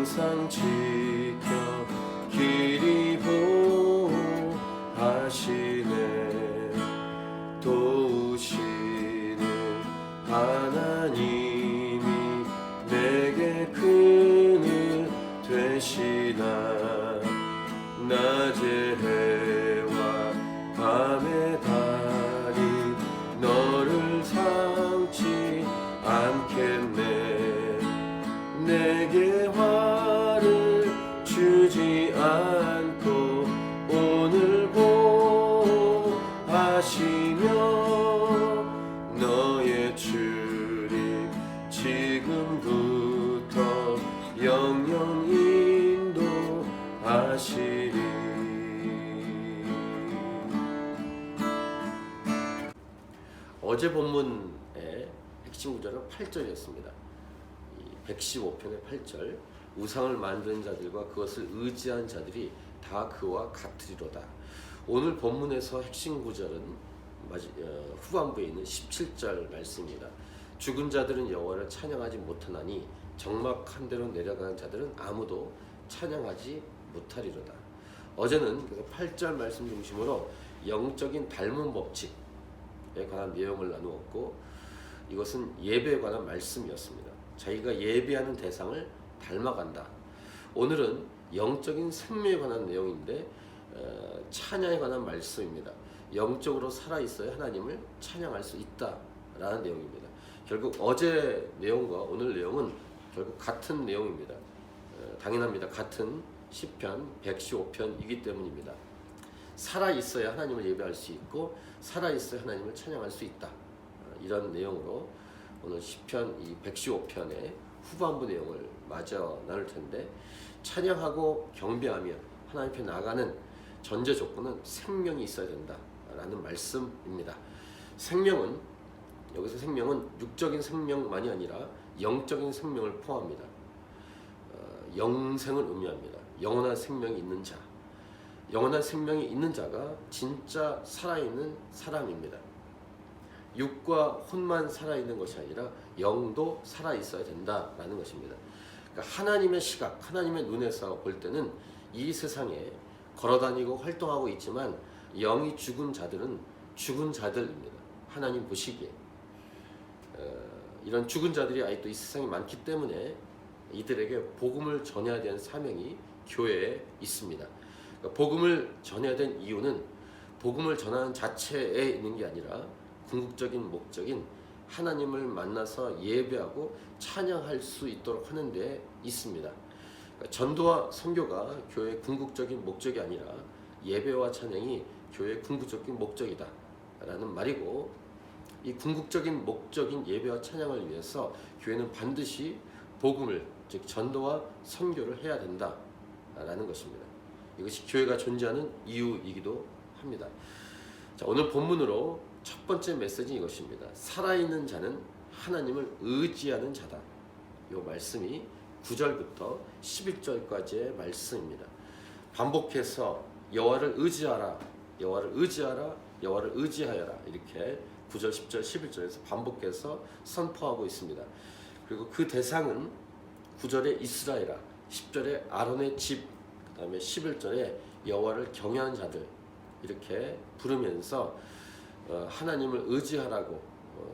항상 지켜 길이 보호하시네. 도우시는 하나님이 내게 그늘 되시나. 낮의 해와 밤의 달이 너를 삼지 않겠네. 내게 화를 주지 않고 오늘 보호하시며 너의 출입 지금부터 영영 인도하시리. 어제 본문의 핵심 구절은 8절이었습니다. 115편의 8절, 우상을 만드는 자들과 그것을 의지한 자들이 다 그와 같으리로다. 오늘 본문에서 핵심 구절은 후반부에 있는 17절 말씀입니다. 죽은 자들은 여호와를 찬양하지 못하나니 적막한 데로 내려가는 자들은 아무도 찬양하지 못하리로다. 어제는 그래서 8절 말씀 중심으로 영적인 닮은 법칙에 관한 내용을 나누었고, 이것은 예배에 관한 말씀이었습니다. 자기가 예배하는 대상을 닮아간다. 오늘은 영적인 생명에 관한 내용인데 찬양에 관한 말씀입니다. 영적으로 살아있어야 하나님을 찬양할 수 있다라는 내용입니다. 결국 어제 내용과 오늘 내용은 결국 같은 내용입니다. 당연합니다. 같은 시편 115편이기 때문입니다. 살아있어야 하나님을 예배할 수 있고 살아있어야 하나님을 찬양할 수 있다. 이런 내용으로 오늘 시편 115편의 후반부 내용을 마저 나눌 텐데, 찬양하고 경배하며 하나님 앞에 나가는 전제 조건은 생명이 있어야 된다라는 말씀입니다. 생명은, 여기서 생명은 육적인 생명만이 아니라 영적인 생명을 포함합니다. 영생을 의미합니다. 영원한 생명이 있는 자, 영원한 생명이 있는 자가 진짜 살아있는 사람입니다. 육과 혼만 살아있는 것이 아니라 영도 살아있어야 된다라는 것입니다. 그러니까 하나님의 시각, 하나님의 눈에서 볼 때는 이 세상에 걸어다니고 활동하고 있지만 영이 죽은 자들은 죽은 자들입니다. 하나님 보시기에 이런 죽은 자들이 아직도 이 세상에 많기 때문에 이들에게 복음을 전해야 되는 사명이 교회에 있습니다. 그러니까 복음을 전해야 되는 이유는 복음을 전하는 자체에 있는 게 아니라 궁극적인 목적인 하나님을 만나서 예배하고 찬양할 수 있도록 하는 데 있습니다. 그러니까 전도와 선교가 교회의 궁극적인 목적이 아니라 예배와 찬양이 교회의 궁극적인 목적이다 라는 말이고, 이 궁극적인 목적인 예배와 찬양을 위해서 교회는 반드시 복음을, 즉 전도와 선교를 해야 된다 라는 것입니다. 이것이 교회가 존재하는 이유이기도 합니다. 자, 오늘 본문으로 첫 번째 메시지는 이것입니다. 살아있는 자는 하나님을 의지하는 자다. 이 말씀이 9절부터 11절까지의 말씀입니다. 반복해서 여호와를 의지하라, 여호와를 의지하라, 여호와를 의지하여라, 이렇게 9절, 10절, 11절에서 반복해서 선포하고 있습니다. 그리고 그 대상은 9절에 이스라엘아, 10절에 아론의 집, 그 다음에 11절에 여호와를 경외하는 자들, 이렇게 부르면서 하나님을 의지하라고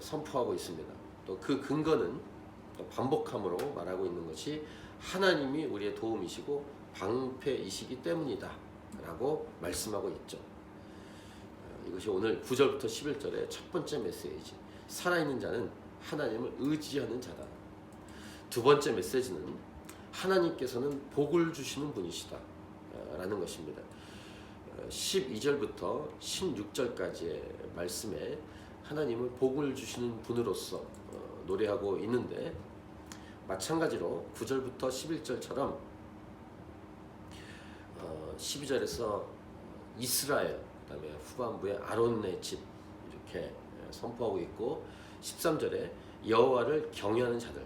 선포하고 있습니다. 또 그 근거는 반복함으로 말하고 있는 것이 하나님이 우리의 도움이시고 방패이시기 때문이다 라고 말씀하고 있죠. 이것이 오늘 9절부터 11절의 첫 번째 메시지, 살아있는 자는 하나님을 의지하는 자다. 두 번째 메시지는 하나님께서는 복을 주시는 분이시다 라는 것입니다. 12절부터 16절까지의 말씀에 하나님을 복을 주시는 분으로서 노래하고 있는데, 마찬가지로 9절부터 11절처럼 12절에서 이스라엘, 그 다음에 후반부에 아론의 집 이렇게 선포하고 있고, 13절에 여호와를 경외하는 자들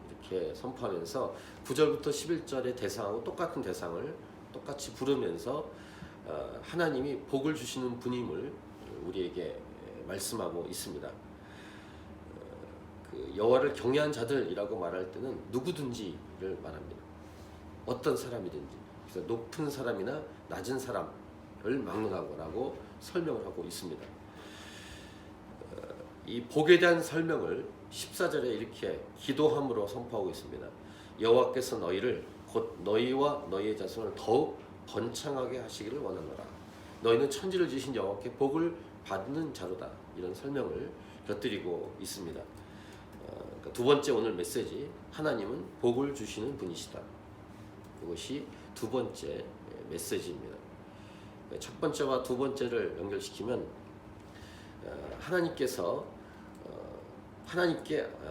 이렇게 선포하면서 9절부터 11절의 대상하고 똑같은 대상을 똑같이 부르면서 하나님이 복을 주시는 분임을 우리에게 말씀하고 있습니다. 그 여호와를 경외한 자들이라고 말할 때는 누구든지를 말합니다. 어떤 사람이든지, 그래서 높은 사람이나 낮은 사람을 막론하고라고 설명을 하고 있습니다. 이 복에 대한 설명을 14절에 이렇게 기도함으로 선포하고 있습니다. 여호와께서 너희를 곧 너희와 너희의 자손을 더욱 번창하게 하시기를 원하노라. 너희는 천지를 지으신 여호와께 복을 받는 자로다. 이런 설명을 곁들이고 있습니다. 그러니까 두 번째 오늘 메시지, 하나님은 복을 주시는 분이시다. 이것이 두 번째 메시지입니다. 첫 번째와 두 번째를 연결시키면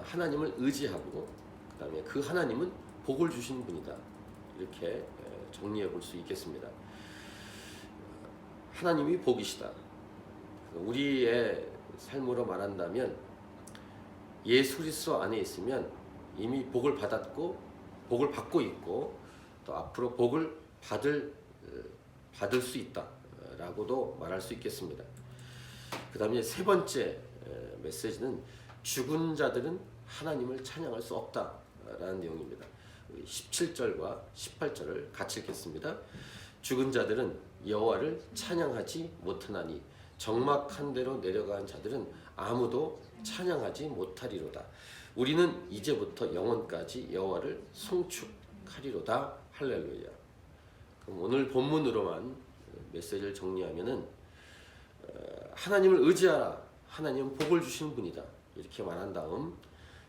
하나님을 의지하고 그다음에 그 하나님은 복을 주시는 분이다. 이렇게 정리해 볼 수 있겠습니다. 하나님이 복이시다. 우리의 삶으로 말한다면 예수 그리스도 안에 있으면 이미 복을 받았고 복을 받고 있고 또 앞으로 복을 받을 수 있다라고도 말할 수 있겠습니다. 그 다음에 세 번째 메시지는 죽은 자들은 하나님을 찬양할 수 없다라는 내용입니다. 17절과 18절을 같이 읽겠습니다. 죽은 자들은 여호와를 찬양하지 못하나니 적막한 데로 내려간 자들은 아무도 찬양하지 못하리로다. 우리는 이제부터 영원까지 여호와를 송축하리로다. 할렐루야. 그럼 오늘 본문으로만 메시지를 정리하면은 하나님을 의지하라. 하나님은 복을 주시는 분이다. 이렇게 말한 다음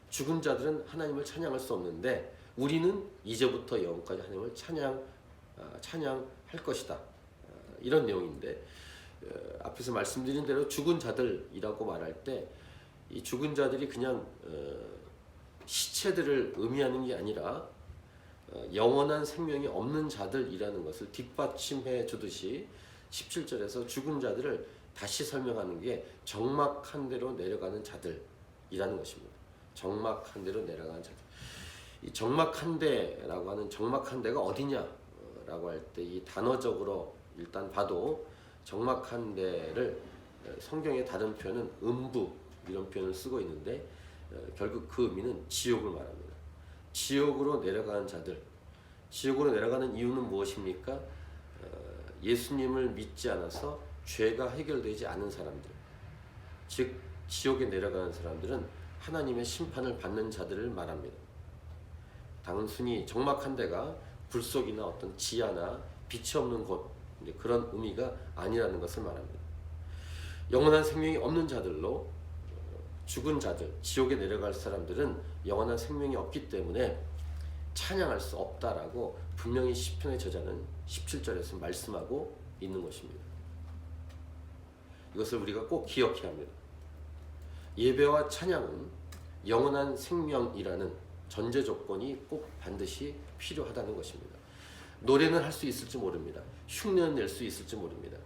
죽은 자들은 하나님을 찬양할 수 없는데 우리는 이제부터 영원까지 하나님을 찬양할 것이다. 이런 내용인데 앞에서 말씀드린 대로 죽은 자들이라고 말할 때 이 죽은 자들이 그냥 시체들을 의미하는 게 아니라 영원한 생명이 없는 자들이라는 것을 뒷받침해 주듯이 17절에서 죽은 자들을 다시 설명하는 게 적막한 데로 내려가는 자들이라는 것입니다. 적막한 데로 내려가는 자들. 이 적막한 데라고 하는 적막한 데가 어디냐라고 할 때 이 단어적으로 일단 봐도 적막한 데를 성경의 다른 표현은 음부 이런 표현을 쓰고 있는데 결국 그 의미는 지옥을 말합니다. 지옥으로 내려가는 자들. 지옥으로 내려가는 이유는 무엇입니까? 예수님을 믿지 않아서 죄가 해결되지 않은 사람들. 즉 지옥에 내려가는 사람들은 하나님의 심판을 받는 자들을 말합니다. 단순히 적막한 데가 굴속이나 어떤 지하나 빛이 없는 곳, 그런 의미가 아니라는 것을 말합니다. 영원한 생명이 없는 자들로 죽은 자들, 지옥에 내려갈 사람들은 영원한 생명이 없기 때문에 찬양할 수 없다라고 분명히 시편의 저자는 17절에서 말씀하고 있는 것입니다. 이것을 우리가 꼭 기억해야 합니다. 예배와 찬양은 영원한 생명이라는 전제 조건이 꼭 반드시 필요하다는 것입니다. 노래는 할 수 있을지 모릅니다. 흉내는 낼 수 있을지 모릅니다.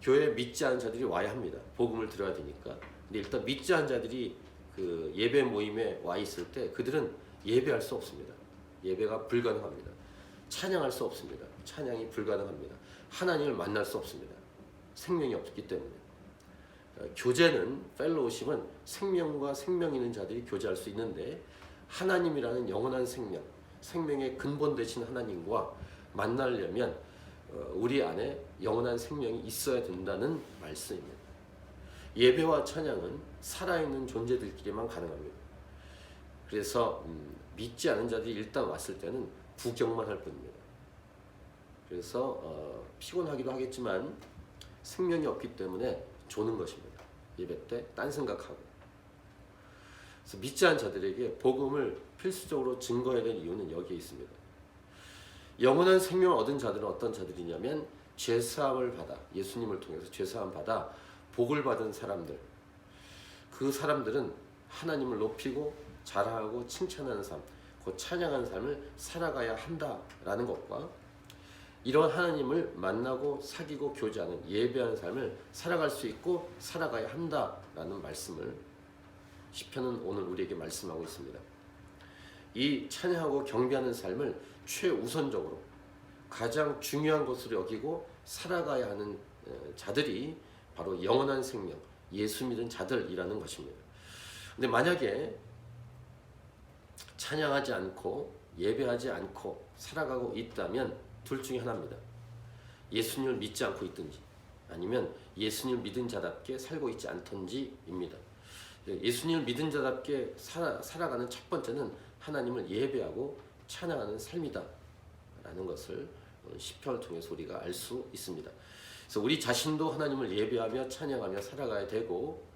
교회에 믿지 않은 자들이 와야 합니다. 복음을 들어야 되니까. 근데 일단 믿지 않은 자들이 그 예배 모임에 와 있을 때 그들은 예배할 수 없습니다. 예배가 불가능합니다. 찬양할 수 없습니다. 찬양이 불가능합니다. 하나님을 만날 수 없습니다. 생명이 없기 때문에. 교제는 펠로우십은 생명과 생명 있는 자들이 교제할 수 있는데 하나님이라는 영원한 생명, 생명의 근본 되신 하나님과 만나려면 우리 안에 영원한 생명이 있어야 된다는 말씀입니다. 예배와 찬양은 살아있는 존재들끼리만 가능합니다. 그래서 믿지 않은 자들이 일단 왔을 때는 구경만 할 뿐입니다. 그래서 피곤하기도 하겠지만 생명이 없기 때문에 조는 것입니다. 예배 때 딴 생각하고. 그래서 믿지 않은 자들에게 복음을 필수적으로 증거해야 될 이유는 여기에 있습니다. 영원한 생명을 얻은 자들은 어떤 자들이냐면 죄사함을 받아, 예수님을 통해서 죄사함 받아 복을 받은 사람들. 그 사람들은 하나님을 높이고 자랑하고 칭찬하는 삶, 곧 찬양하는 삶을 살아가야 한다라는 것과 이런 하나님을 만나고 사귀고 교제하는 예배하는 삶을 살아갈 수 있고 살아가야 한다라는 말씀을 시편은 오늘 우리에게 말씀하고 있습니다. 이 찬양하고 경배하는 삶을 최우선적으로 가장 중요한 것으로 여기고 살아가야 하는 자들이 바로 영원한 생명, 예수 믿은 자들이라는 것입니다. 근데 만약에 찬양하지 않고 예배하지 않고 살아가고 있다면 둘 중에 하나입니다. 예수님을 믿지 않고 있든지 아니면 예수님을 믿은 자답게 살고 있지 않던지입니다. 예수님을 믿은 자답게 살아가는 첫 번째는 하나님을 예배하고 찬양하는 삶이다 라는 것을 시편을 통해서 우리가 알 수 있습니다. 그래서 우리 자신도 하나님을 예배하며 찬양하며 살아가야 되고,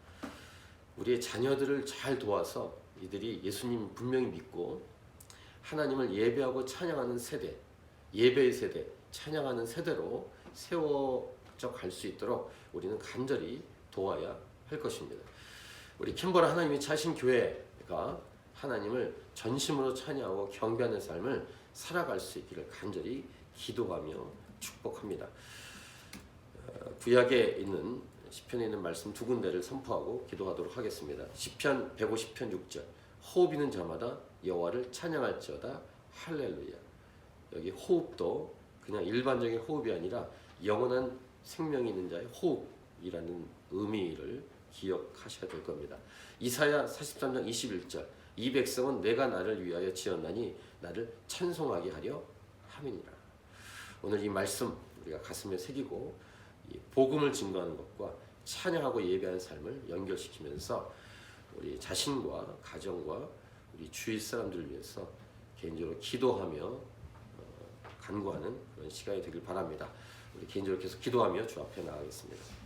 우리의 자녀들을 잘 도와서 이들이 예수님 분명히 믿고 하나님을 예배하고 찬양하는 세대, 예배의 세대, 찬양하는 세대로 세워져 갈 수 있도록 우리는 간절히 도와야 할 것입니다. 우리 킴버라 하나님이 차신 교회가 하나님을 전심으로 찬양하고 경배하는 삶을 살아갈 수 있기를 간절히 기도하며 축복합니다. 구약에 있는 시편에 있는 말씀 두 군데를 선포하고 기도하도록 하겠습니다. 시편 150편 6절, 호흡 있는 자마다 여호와를 찬양할지어다 할렐루야. 여기 호흡도 그냥 일반적인 호흡이 아니라 영원한 생명이 있는 자의 호흡이라는 의미를 기억하셔야 될 겁니다. 이사야 43장 21절, 이 백성은 내가 나를 위하여 지었나니 나를 찬송하게 하려 함이니라. 오늘 이 말씀 우리가 가슴에 새기고 이 복음을 증거하는 것과 찬양하고 예배하는 삶을 연결시키면서 우리 자신과 가정과 우리 주위 사람들을 위해서 개인적으로 기도하며 간구하는 그런 시간이 되길 바랍니다. 우리 개인적으로 계속 기도하며 주 앞에 나가겠습니다.